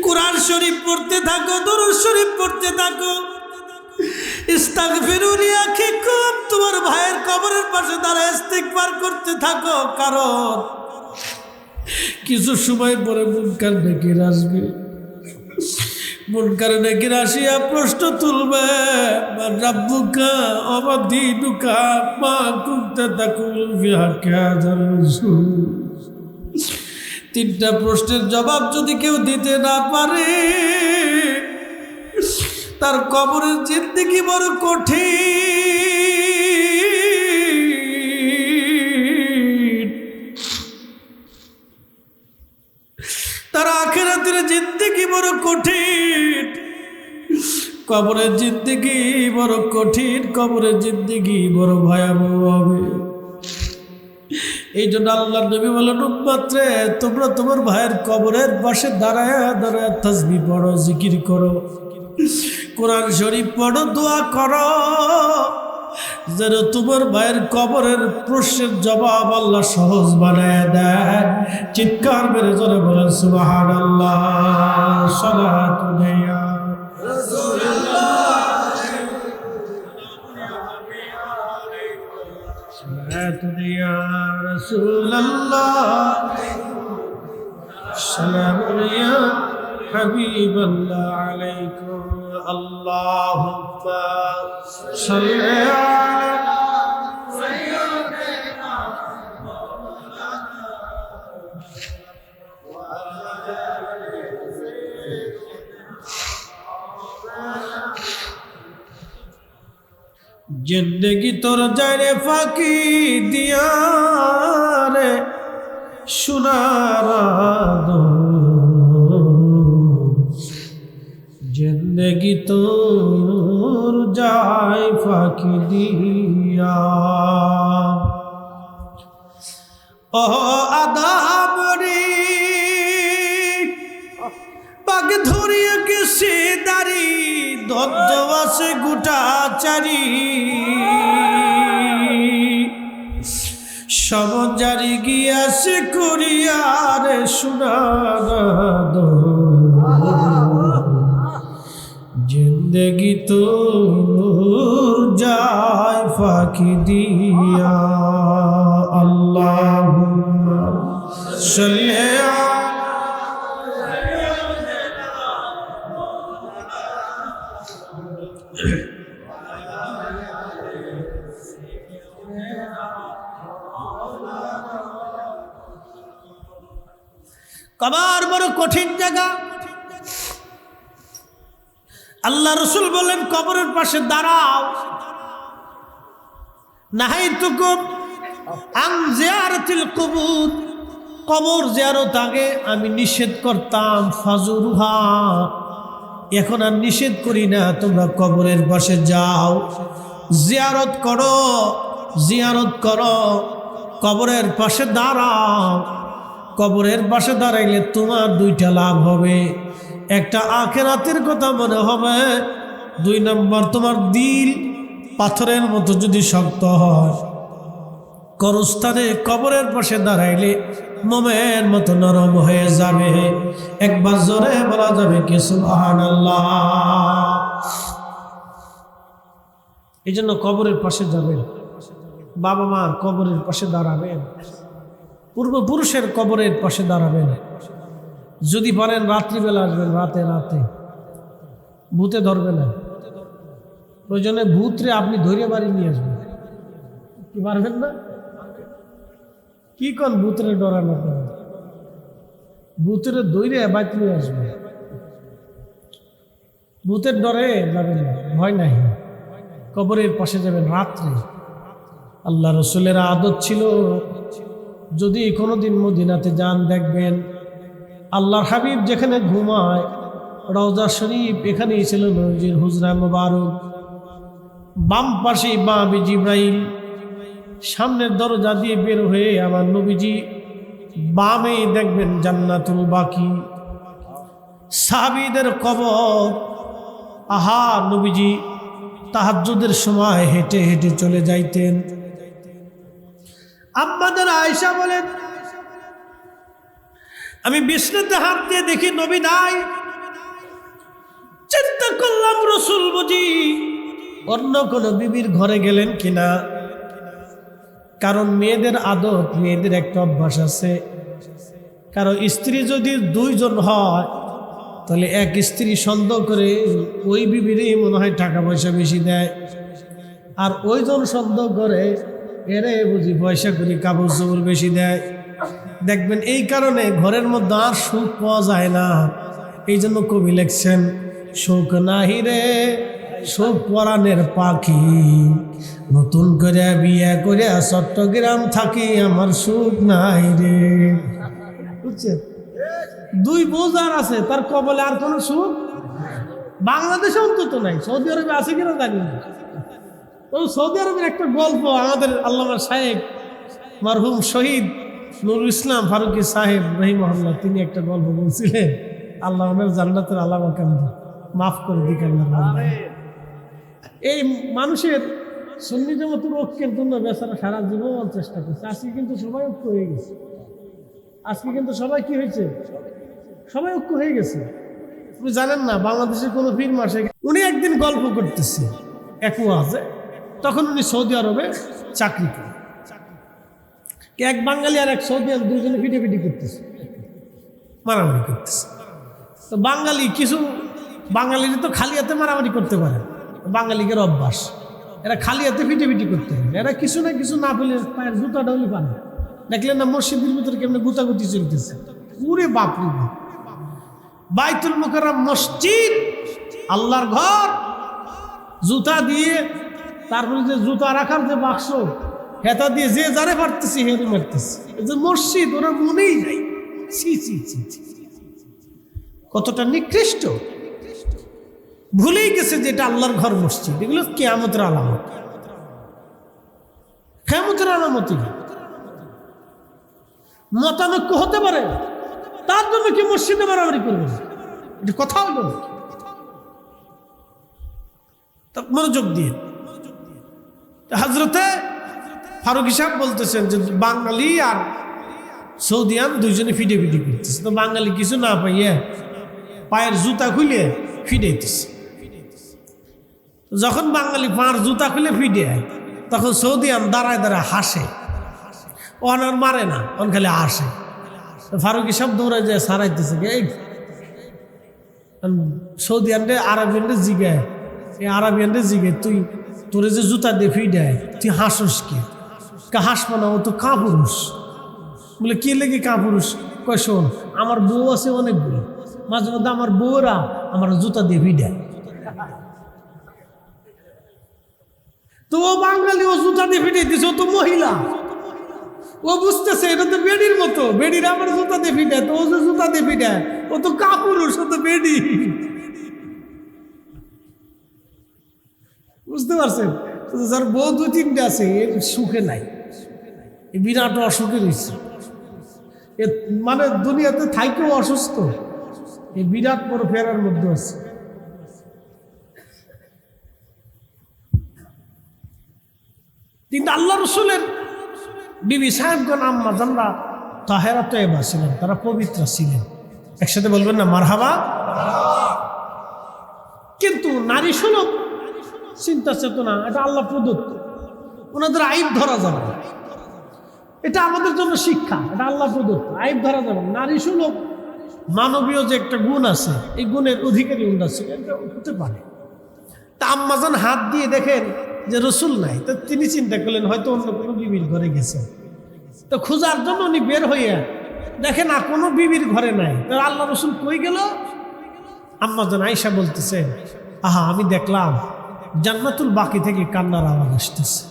কোরআন শরীফ পড়তে থাকো, দুরূদ শরীফ পড়তে থাকো। ইস্তাগফিরু লিআখিকুম, তোমার ভাইয়ের কবরের পাশে দাঁড়ায় ইস্তিগফার করতে থাকো। কারণ কিছু সময় পরে মুনকার নাকির আসবে, মুনকার নাকির আসিয়া প্রশ্ন তুলবে, রাব্বুকা ওয়া দীনুকা মা কুনতা তাকুল ফি হাক্কি হাযার রাসূল। তিনটা প্রশ্নের জবাব যদি কেউ দিতে না পারে, তার কবরের জিন্দেগি বড় কঠিন, তার আখিরাতের জিন্দেগি বড় কঠিন। কবরের জিন্দেগি বড় কঠিন, কবরের জিন্দেগি বড় ভয়াবহ হবে। এই জন্য আল্লাহ নবী বলেন উম্মত রে, তোমরা তোমার ভাইয়ের কবরের পাশে দাঁড়ায় দাঁড়ায় তাসবিহ পড়ো, জিকির করো, কোরআন শরীফ পড়ো, দোয়া করো, যেন তোমার ভাইয়ের কবরের প্রশ্নের জবাব আল্লাহ সহজ বানায় দেয়। চিৎকার মেরে জোরে বলেন সুবহানাল্লাহ। সালাতু ইয়া রাসূলুল্লাহ, সালাতু ইয়া রাসূলুল্লাহ, সালামু ইয়া হাবিবাল্লাহ আলাইকুম। আল্লাহুম্মা সাল্লি আলা সাইয়্যিদিনা जिंदगी तोर जाने फाकी दिया रे सुनारा दो, जिंदगी तोर जाए फाकी दिया। ओ आदाबरी पाग धरिया किसी दारी दद्दवासे गुटा चारी समझारी गिया से कुरियारे सुनाना दो, जिंदगी तो जाए फाकी दिया। अल्लाहुम्मा सल्ली কবর বড় কঠিন জায়গা। আল্লাহ রসুল বলেন কবরের পাশে দাঁড়াও। নাহাইতুকুম আন জিয়ারাতিল কুবুর, কবর জিয়ারত আগে আমি নিষেধ করতাম, ফাজুরুহা এখন আর নিষেধ করি না, তোমরা কবরের পাশে যাও, জিয়ারত করো, জিয়ারত করো, কবরের পাশে দাঁড়াও। কবরের পাশে দাঁড়াইলে তোমার দুইটা লাভ হবে, একটা আখিরাতের কথা মনে হবে, দুই নম্বর তোমার দিল পাথরের মতো যদি শক্ত হয়, কবরস্থানে কবরের পাশে দাঁড়াইলে মোমের মতো নরম হয়ে যাবে। একবার জোরে বলা যাবে কি সুবহানাল্লাহ। এই জন্য কবরের পাশে যাবেন, বাবা মার কবরের পাশে দাঁড়াবেন, পূর্বপুরুষের কবরের পাশে দাঁড়াবেন। যদি পারেন রাত্রিবেলা আসবেন, রাতে রাতে ভূতে ধরবে না। প্রয়োজনে ভূতরে আপনি ধরে বাড়ি নিয়ে আসবেন। কি পারবেন না? কি কোন ভূতরে ডরানো করে? ভূতরে ধরে বাইক নিয়ে আসবে। ভূতের ডরে যাবেন না, ভয় নাই। কবরের পাশে যাবেন রাত্রে। আল্লাহ রসুলের আদত ছিল, যদি কোনোদিন মদিনাতে যান দেখবেন আল্লাহর হাবিব যেখানে ঘুমায়, রওজা শরীফ এখানেই ছিল নবীজির হুজরা মোবারক। বাম পাশে বাবে জিব্রাইল, সামনের দরজা দিয়ে বের হয়ে আমার নবীজি, বামে দেখবেন জান্নাতুল বাকি, সাহাবীদের কবর। আহা, নবীজি তাহাজ্জুদের সময় হেঁটে হেঁটে চলে যাইতেন। আম্মাদের আয়েশা বলেন, আমি বিছনাতে হাত দিয়ে দেখি নবী নাই। চিন্তা করলাম রসুল বুঝি অন্য কোনো বিবির ঘরে গেলেন কিনা। কারণ মেয়েদের আদত, মেয়েদের একটা অভ্যাস আছে, কারো স্ত্রী যদি দুইজন হয় তাহলে এক স্ত্রী সন্দেহ করে ওই বিবিরই মনে হয় টাকা পয়সা বেশি দেয়, আর ওইজন সন্দেহ করে এরে বুঝি পয়সা করি কাপড় চোপড় বেশি দেয়। দেখবেন এই কারণে ঘরের মধ্যে আর সুখ পাওয়া যায় না। এই জন্য কবি লিখছেন, সুখ নাহি রে সুখ পরাণের পাখি, নতুন করে বিয়ে করে চট্টগ্রাম থাকি, আমার সুখ নাই রে। বুঝছেন? দুই বোঝার আছে, তার কবলে আর কোনো সুখ বাংলাদেশে অন্তত নাই। সৌদি আরবে আছে কিনা জানি না। তো সৌদি আরবের একটা গল্প আমাদের আল্লামা সাহেব মারহুম শহীদ নুরুল ইসলাম ফারুকী সাহেব রহিমাহুল্লাহ, তিনি একটা গল্প বলছিলেন। আল্লাহ ওনার জান্নাতের আলামা কান্দ মাফ করে দিক। এই মানুষের সুন্নি জামাতের ঐক্যের জন্য বেচারা সারা জীবন চেষ্টা করছে। আজকে কিন্তু সবাই ঐক্য হয়ে গেছে। আজকে কিন্তু সবাই কি হয়েছে? সবাই ঐক্য হয়ে গেছে। আপনি জানেন না, বাংলাদেশের কোনো পীর মাসে উনি একদিন গল্প করতেছে এক ওয়াজে, তখন উনি সৌদি আরবে চাকরি করেন। এক বাঙালি আর এক সৌদিয়ান দুজনে পিটাপিটি করতেছে, মারামারি করতেছে। তো বাঙালি কিছু বাঙালিরা তো খালি হাতে মারামারি করতে পারে, বাঙালিদের অভ্যাস। এরা খালি হাতে পিটাপিটি করতে পারে, এরা কিছু না কিছু না পেলে পায়ের জুতা ডাউলি পান। দেখলেন না মসজিদের ভিতরে কেমন গুতাগুতি চলতেছে? পুরে বাপরে বাপ! বাইতুল মুকাররম মসজিদ, আল্লাহর ঘর, জুতা দিয়ে, তারপরে যে জুতা রাখার যে বাক্স, হেতা দিয়ে যে যারে পারতেছি হেরে মারতেছি। যে মসজিদ, ওরা মনেই নাই। ছি ছি ছি ছি, কতটা নিকৃষ্ট! ভুলেই গেছে যে এটা আল্লাহর ঘর, মসজিদ। এগুলো কিয়ামতের আলামত, কিয়ামতের আলামত। মতানৈক্য হতে পারে, তার জন্য কি মসজিদে মারামারি করবে? এটা কথা হলো না। মনোযোগ দিয়ে হযরতে ফারুকী সাহেব বলতেছেন যে বাঙালি আর সৌদিয়ান দুইজনে ফিডে করতেছে। তো বাঙালি কিছু না পাইয়া পায়ের জুতা খুলে ফিডাইতেছে। যখন বাঙালি পায়ের জুতা খুলে ফিডে, তখন সৌদিয়ান দাঁড়ায় দাঁড়ায় হাসে। ওন আর মারে না, ওন খালি হাসে। ফারুকী সাহেব দৌড়ায় যায় সারাইতেছে। এই সৌদিয়ানরে আরবিয়ানরে জিগায়, এই আরবিয়ানরে জিগে, তুই তোরে যে জুতা দিয়ে ফিডায় তুই হাসস কি? হাসবো না, ও তো কাপুরুষ। বলে কি লেগে কাপুরুষ? কয় শোন, আমার বউ আছে অনেকগুলো, মাঝে মধ্যে আমার বউরা আমার জুতা দিয়ে ফিডায়। তো ও বাঙালি, ও জুতা দিয়ে ফিটাইতেছে, ও তো মহিলা। ও বুঝতেছে এটা তো বেডির মতো, বেডির আমার জুতা দিয়ে ফিটায়, তো ও যে জুতা দিয়ে ফিটায় ও তো কাপুরুষ, ও তো বেডি। বুঝতে পারছেন? যার বউ দুই তিনটে আছে, এর সুখে নাই, বিরাট অসুখে রয়েছে। মানে দুনিয়াতে থাইকেও অসুস্থ, এই বিরাট বড় ফেরার মধ্যে আছে। কিন্তু আল্লাহ রসুলের বিবি সাহেবগণ, আম্মা জানরা তাহেরা তয়্যবা ছিলেন, তারা পবিত্র ছিলেন। একসাথে বলবেন না মারহাবা? কিন্তু নারী সুলভ চিন্তা চেতনা, এটা আল্লাহ প্রদত্ত। ওনাদের আইব ধরা যাবে না। এটা আমাদের জন্য শিক্ষা, এটা আল্লাহ প্রদত্ত। আইব ধরা যাবে না। নারী সুলভ মানবীয় যে একটা গুণ আছে, এই গুণের অধিকারী ওনারা ছিলেন, এটা হতে পারে। তা আম্মাজান হাত দিয়ে দেখেন যে রসুল নাই, তো তিনি চিন্তা করলেন হয়তো অন্য কোনো বিবির ঘরে গেছে। তো খোঁজার জন্য উনি বের হইয়া দেখেন না কোনো বিবির ঘরে নাই। তো আল্লাহ রসুল কই গেল? আম্মাজান আয়েশা বলতেছে, আহা আমি দেখলাম জান্নাতুল বাকি থেকে কান্নার আওয়াজ আসতেছে।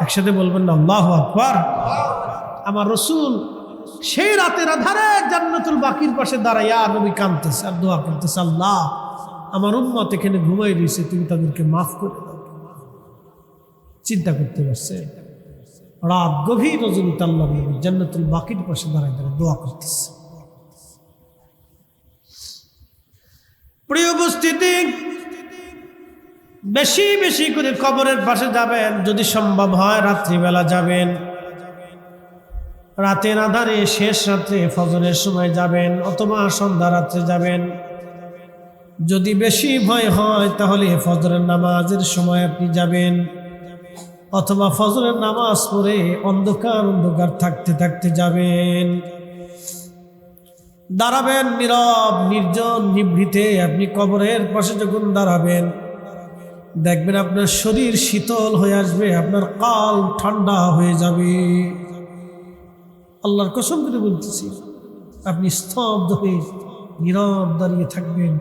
একসাথে বলবেন না আল্লাহু আকবার। আমার রসুল সেই রাতের আধারে জান্নাতুল বাকির পাশে দাঁড়াইয়া নবী কাঁদতেছে আর দোয়া করতেছে, আল্লাহ আমার উম্মত এখানে ঘুমাই রয়েছে, তুমি তাদেরকে মাফ করে দাও। চিন্তা করতে পারছে, রাত গভীর রজনীতে আল্লাহ নবী জান্নাতুল বাকির পাশে দাঁড়ায় দাঁড়ায় দোয়া করতেছে। প্রিয় উপস্থিতি, বেশি বেশি করে কবরের পাশে যাবেন, যদি সম্ভব হয় রাত্রিবেলা যাবেন, রাতের আধারে শেষ রাত্রে ফজরের সময় যাবেন, অথবা সন্ধ্যা রাত্রে যাবেন। যদি বেশি ভয় হয় তাহলে ফজরের নামাজের সময় আপনি যাবেন, অথবা ফজরের নামাজ পড়ে অন্ধকার অন্ধকার থাকতে থাকতে যাবেন। দাঁড়াবেন নীরব নির্জন নিভৃতে। আপনি কবরের পাশে যখন দাঁড়াবেন দেখবেন আপনার শরীর শীতল হয়ে আসবে, আপনার কাল ঠান্ডা হয়ে যাবে। আল্লাহর কসম করে বলতেছি, আপনি স্তব্ধ হয়ে নীরব দাঁড়িয়ে থাকবেন,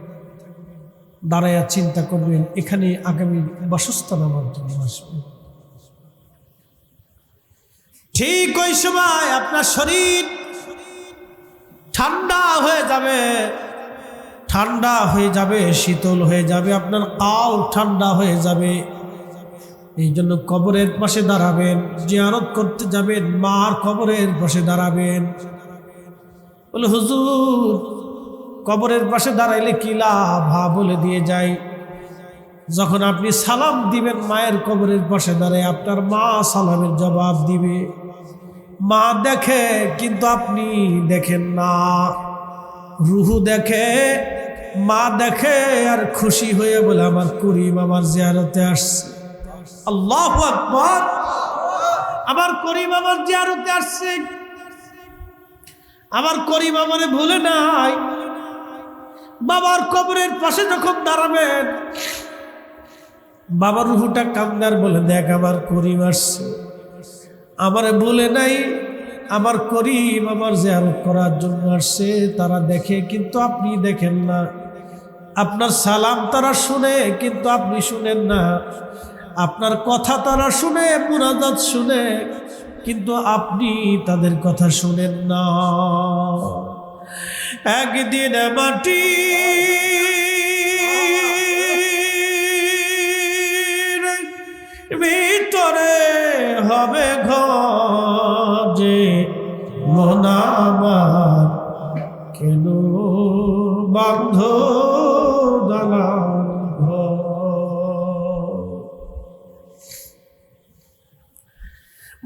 দাঁড়াইয়া চিন্তা করবেন এখানে আগামী বাসস্থান আমার জন্য আসবে। ঠিক ওই সময় আপনার শরীর ঠান্ডা হয়ে যাবে, ঠান্ডা হয়ে যাবে, শীতল হয়ে যাবে, আপনার কাল ঠান্ডা হয়ে যাবে। এই জন্য কবরের পাশে দাঁড়াবেন, জিয়ারত করতে যাবেন, মার কবরের পাশে দাঁড়াবেন। বলে হুজুর কবরের পাশে দাঁড়াইলে কি লাভ? বলে দিয়ে যাই, যখন আপনি সালাম দিবেন মায়ের কবরের পাশে দাঁড়ায়, আপনার মা সালামের জবাব দিবে। মা দেখে কিন্তু আপনি দেখেন না, রুহু দেখে, মা দেখে আর খুশি হয়ে বলে আমার করিম আমার জিয়ারতে আসছে। আল্লাহু আকবার, আমার করিম আমার জিয়ারতে আসছে, আমার করিম আমারে ভুলে নাই। বাবার কবরের পাশে যখন দাঁড়াবেন, বাবার রুহুটা কান্দার বলে দেখ আমার করিম আসছে, আমারে ভুলে নাই, আমার করিম আমার জিয়ারত করার জন্য আসছে। তারা দেখে কিন্তু আপনি দেখেন না, আপনার সালাম তারা শুনে কিন্তু আপনি শুনেন না, আপনার কথা তারা শুনে, মুনাজাত শুনে, কিন্তু আপনি তাদের কথা শুনেন না। একদিন মাটি ভিতরে হবে ঘর, যে মন আমার কেন বান্ধ দালান ঘর।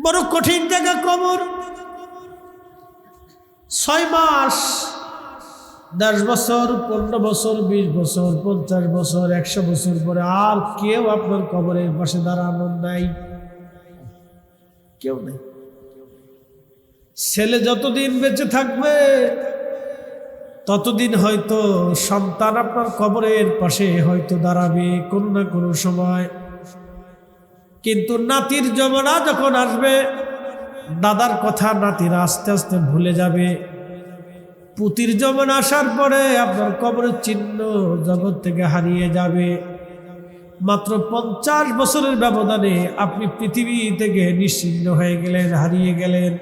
বড় কঠিন জায়গা কবর। 6 মাস, 10 বছর, 15 বছর, 20 বছর, 50 বছর, 100 বছর পরে আর কেউ আপনার কবরের পাশে দাঁড়ানোর নাই, কেউ নেই। ছেলে যতদিন বেঁচে থাকবে ততদিন হয়তো সন্তান আপনার কবরের পাশে হয়তো দাঁড়াবে কোনো না কোনো সময়। কিন্তু নাতির জমানা যখন আসবে, দাদার কথা নাতিরা আস্তে আস্তে ভুলে যাবে। পুতির জমানা আসার পরে আপনার কবরের চিহ্ন জগৎ থেকে হারিয়ে যাবে। মাত্র 50 বছরের ব্যবধানে আপনি পৃথিবী থেকে নিশ্চিহ্ন হয়ে গেলেন, হারিয়ে গেলেন।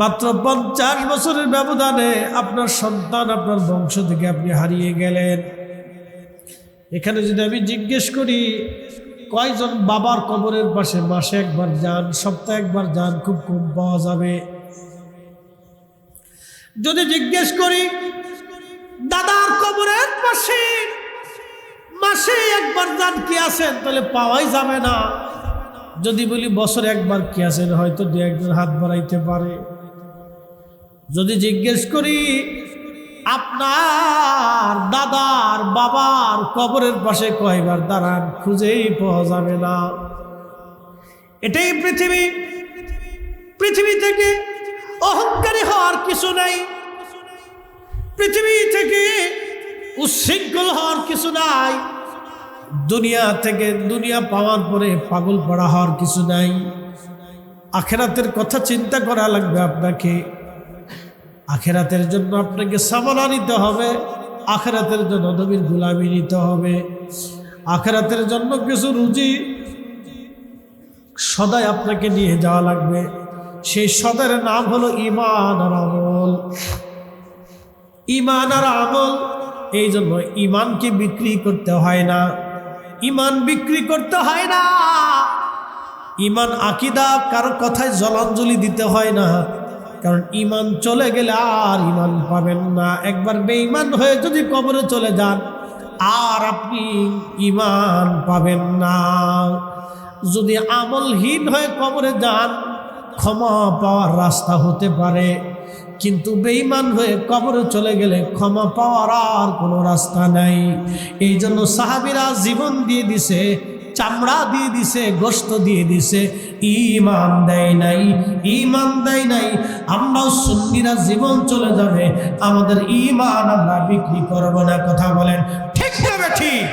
মাত্র 50 বছরের ব্যবধানে আপনার সন্তান, আপনার বংশ থেকে আপনি হারিয়ে গেলেন। এখানে যদি আমি জিজ্ঞেস করি কয়জন বাবার কবরের পাশে মাসে একবার যান, সপ্তাহে একবার যান, খুব কম পাওয়া যাবে। যদি জিজ্ঞেস করি দাদার কবরের পাশে মাসে একবার যান কি আছেন, তাহলে পাওয়াই যাবে না। যদি বলি বছরে একবার কি আছেন, হয়তো 2-1 জন হাত বাড়াইতে পারে। যদি জিজ্ঞেস করি আপনার দাদার বাবার কবরের পাশে কয়বার দাঁড়ান, খুঁজেই পাওয়া যাবে না। এটাই পৃথিবী। পৃথিবী থেকে অহংকারী হওয়ার কিছু নাই, পৃথিবী থেকে উচ্ছৃঙ্খল হওয়ার কিছু নাই, দুনিয়া থেকে দুনিয়া পাওয়ার পরে পাগল পড়া হওয়ার কিছু নাই। আখেরাতের কথা চিন্তা করা লাগবে আপনাকে। আখেরাতের জন্য আপনাকে সামনা নিতে হবে, আখেরাতের জন্য নবীর গোলামি নিতে হবে, আখেরাতের জন্য কিছু রুজি সদাই আপনাকে নিয়ে যাওয়া লাগবে। সেই সদার নাম হলো ঈমান আর আমল। ঈমান আর আমল, এই জন্য ঈমানকে বিক্রি করতে হয় না, ঈমান বিক্রি করতে হয় না। ঈমান আকীদা কারো কথায় জলাঞ্জলি দিতে হয় না, কারণ ঈমান চলে গেলে আর ঈমান পাবেন না। একবার বেঈমান হয়ে যদি কবরে চলে যান আর আপনি ঈমান পাবেন না। যদি আমলহীন হয়ে কবরে যান ক্ষমা পাওয়ার রাস্তা হতে পারে, কিন্তু বেঈমান হয়ে কবরে চলে গেলে ক্ষমা পাওয়ার আর কোনো রাস্তা নাই। এই জন্য সাহাবীরা জীবন দিয়ে দিছে, চামড়া দিয়ে দিছে, গোশত দিয়ে দিছে, ঈমান দেয় নাই, ঈমান দেয় নাই। আমরাও সুন্নিরা জীবন চলে যাবে, আমাদের ঈমান আমরা বিক্রি করব না। কথা বলেন ঠিক না ঠিক?